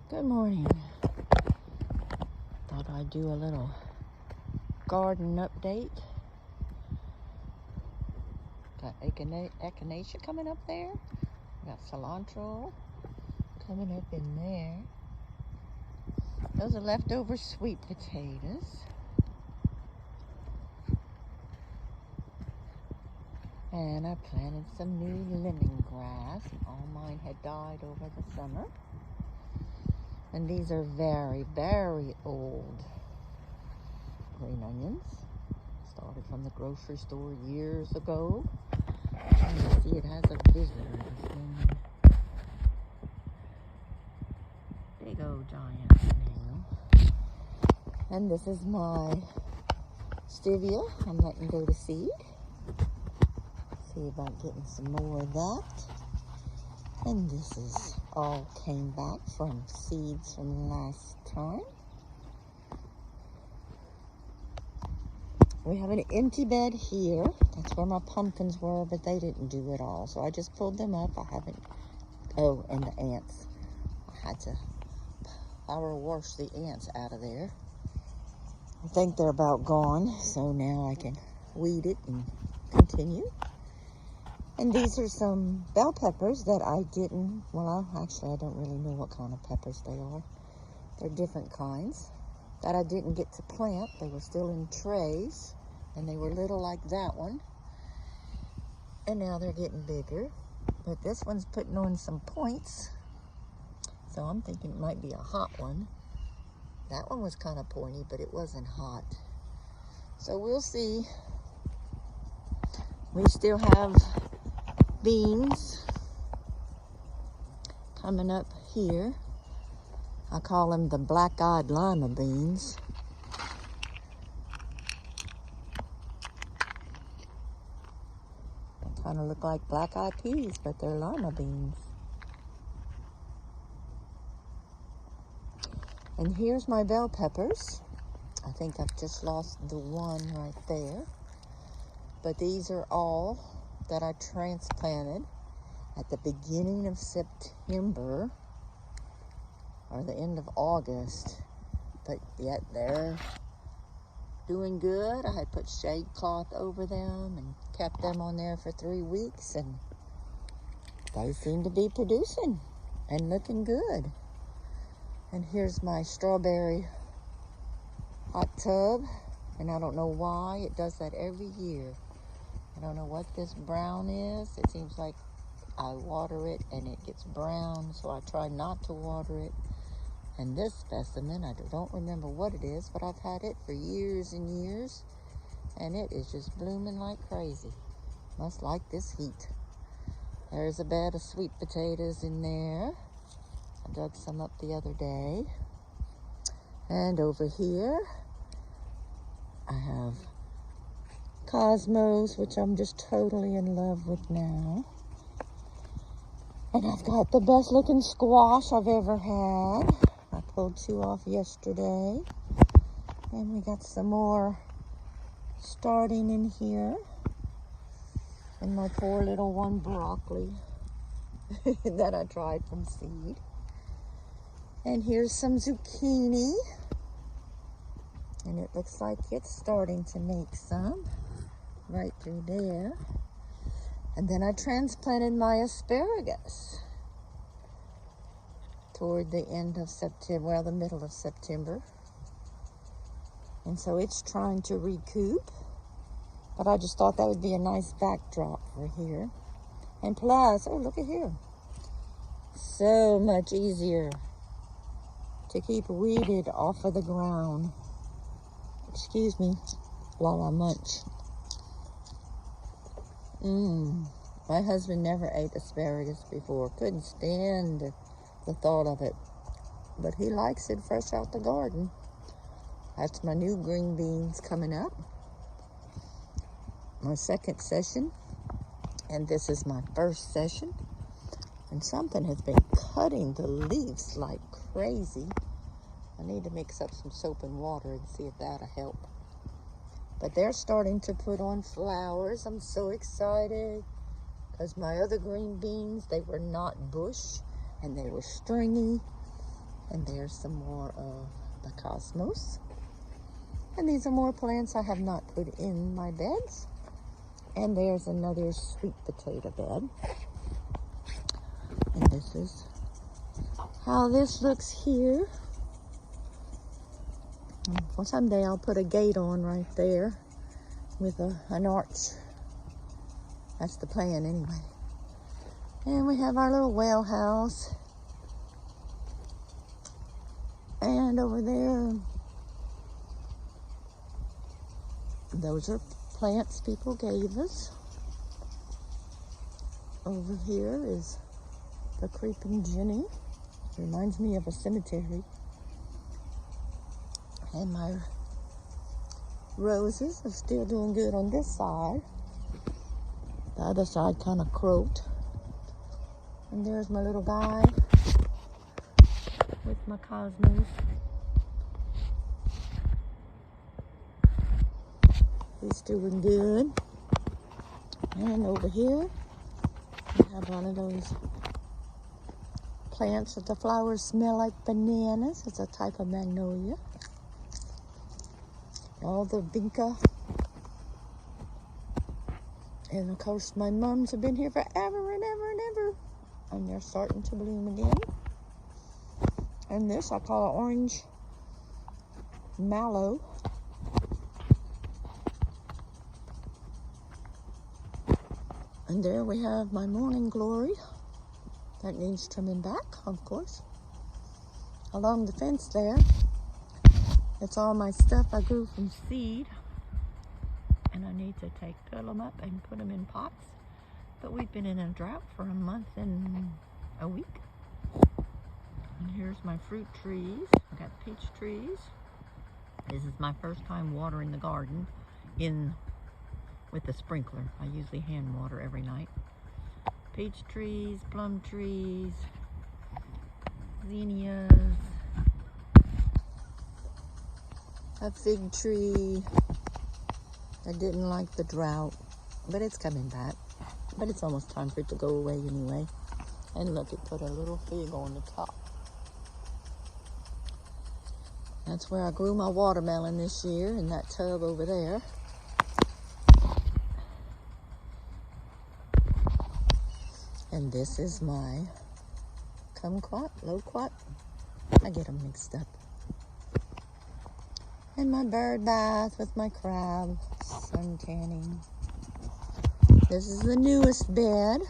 Good morning. Thought I'd do a little garden update. Got echinacea coming up there. Got cilantro coming up in there. Those are leftover sweet potatoes. And I planted some new lemongrass. All mine had died over the summer. And these are very, very old green onions. Started from the grocery store years ago. And you see it has a visitor this morning. Big old giant snail. And this is my stevia. I'm letting go to seed. See about getting some more of that. And this is all came back from seeds from last time. We have an empty bed here. That's where my pumpkins were, but they didn't do it all. So I just pulled them up. I haven't, oh, and the ants. I had to power wash the ants out of there. I think they're about gone. So now I can weed it and continue. And these are some bell peppers that I didn't, well, actually, I don't really know what kind of peppers they are. They're different kinds that I didn't get to plant. They were still in trays, and they were little like that one. And now they're getting bigger. But this one's putting on some points, so I'm thinking it might be a hot one. That one was kind of pointy, but it wasn't hot. So we'll see. We still have beans coming up here. I call them the black-eyed lima beans. They kind of look like black-eyed peas, but they're lima beans. And here's my bell peppers. I think I've just lost the one right there. But these are all that I transplanted at the beginning of September or the end of August, but yet they're doing good. I had put shade cloth over them and kept them on there for 3 weeks, and they seem to be producing and looking good. And here's my strawberry hot tub, and I don't know why it does that every year. I don't know what this brown is. It seems like I water it and it gets brown, so I try not to water it. And this specimen, I don't remember what it is, but I've had it for years and years, and it is just blooming like crazy. Must like this heat. There's a bed of sweet potatoes in there. I dug some up the other day. And over here, I have cosmos, which I'm just totally in love with now. And I've got the best looking squash I've ever had. I pulled 2 off yesterday. And we got some more starting in here. And my poor little one broccoli that I tried from seed. And here's some zucchini. And it looks like it's starting to make some right through there. And then I transplanted my asparagus toward the end of September, well, the middle of September. And so it's trying to recoup. But I just thought that would be a nice backdrop for here. And plus, oh, look at here. So much easier to keep weeded off of the ground. Excuse me while I munch. My husband never ate asparagus before. Couldn't stand the thought of it. But he likes it fresh out the garden. That's my new green beans coming up. My second session. And this is my first session. And something has been cutting the leaves like crazy. I need to mix up some soap and water and see if that'll help. But they're starting to put on flowers. I'm so excited. Because my other green beans, they were not bush. And they were stringy. And there's some more of the cosmos. And these are more plants I have not put in my beds. And there's another sweet potato bed. And this is how this looks here. Well, someday I'll put a gate on right there with an arch. That's the plan anyway. And we have our little well house. And over there, those are plants people gave us. Over here is the creeping Jenny. Reminds me of a cemetery. And my roses are still doing good on this side. The other side kind of croaked. And there's my little guy with my cosmos. He's doing good. And over here, we have one of those plants that the flowers smell like bananas. It's a type of magnolia. All the vinca. And of course, my mums have been here forever and ever and ever. And they're starting to bloom again. And this I call orange mallow. And there we have my morning glory. That needs trimming back, of course. Along the fence there, it's all my stuff I grew from seed. And I need to fill them up and put them in pots. But we've been in a drought for a month and a week. And here's my fruit trees. I got peach trees. This is my first time watering the garden with the sprinkler. I usually hand water every night. Peach trees, plum trees, zinnias, a fig tree. I didn't like the drought, but it's coming back. But it's almost time for it to go away anyway. And look, it put a little fig on the top. That's where I grew my watermelon this year, in that tub over there. And this is my kumquat, loquat. I get them mixed up. And my bird bath with my crab, sun tanning. This is the newest bed.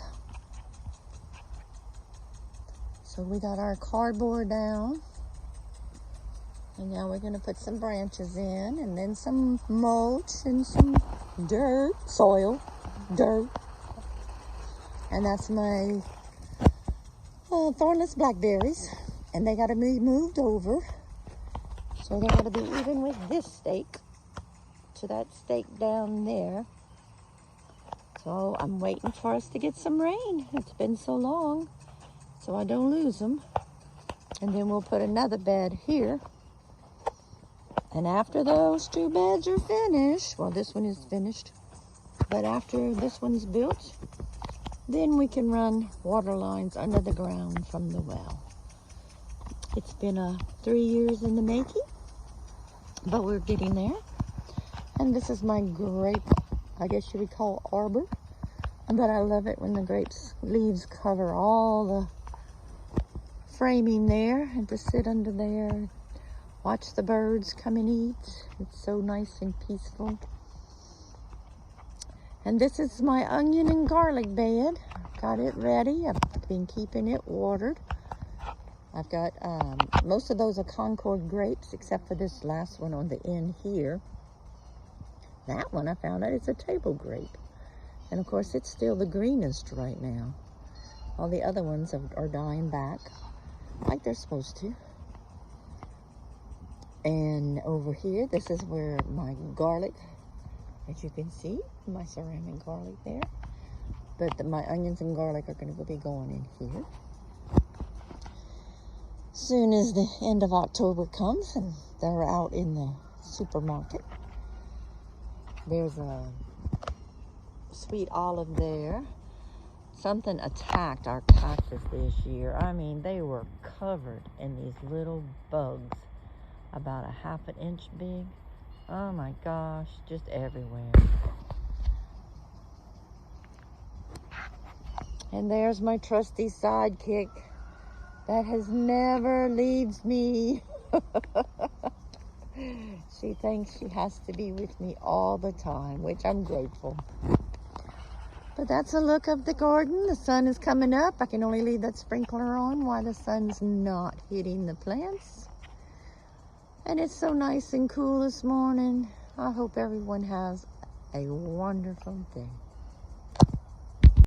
So we got our cardboard down. And now we're gonna put some branches in, and then some mulch and some dirt, soil, dirt. And that's my thornless blackberries. And they gotta be moved over. So they gotta be even with this stake to that stake down there. So I'm waiting for us to get some rain. It's been so long, so I don't lose them. And then we'll put another bed here. And after those two beds are finished, well, this one is finished, but after this one's built, then we can run water lines under the ground from the well. It's been 3 years in the making, but we're getting there. And this is my grape, I guess you would call arbor. But I love it when the grapes leaves cover all the framing there, and to sit under there, watch the birds come and eat. It's so nice and peaceful. And this is my onion and garlic bed. Got it ready. I've been keeping it watered. I've got, most of those are Concord grapes, except for this last one on the end here. That one I found out it's a table grape. And of course it's still the greenest right now. All the other ones are dying back like they're supposed to. And over here, this is where my garlic, as you can see, my ceramic garlic there. But my onions and garlic are going to be going in here. Soon as the end of October comes and they're out in the supermarket. There's a sweet olive there. something attacked our cactus this year. I mean, they were covered in these little bugs, about a ½ inch big. Oh my gosh, just everywhere. And there's my trusty sidekick that has never leaves me. She thinks she has to be with me all the time, which I'm grateful. But that's a look of the garden. The sun is coming up. I can only leave that sprinkler on while the sun's not hitting the plants. And it's so nice and cool this morning. I hope everyone has a wonderful day.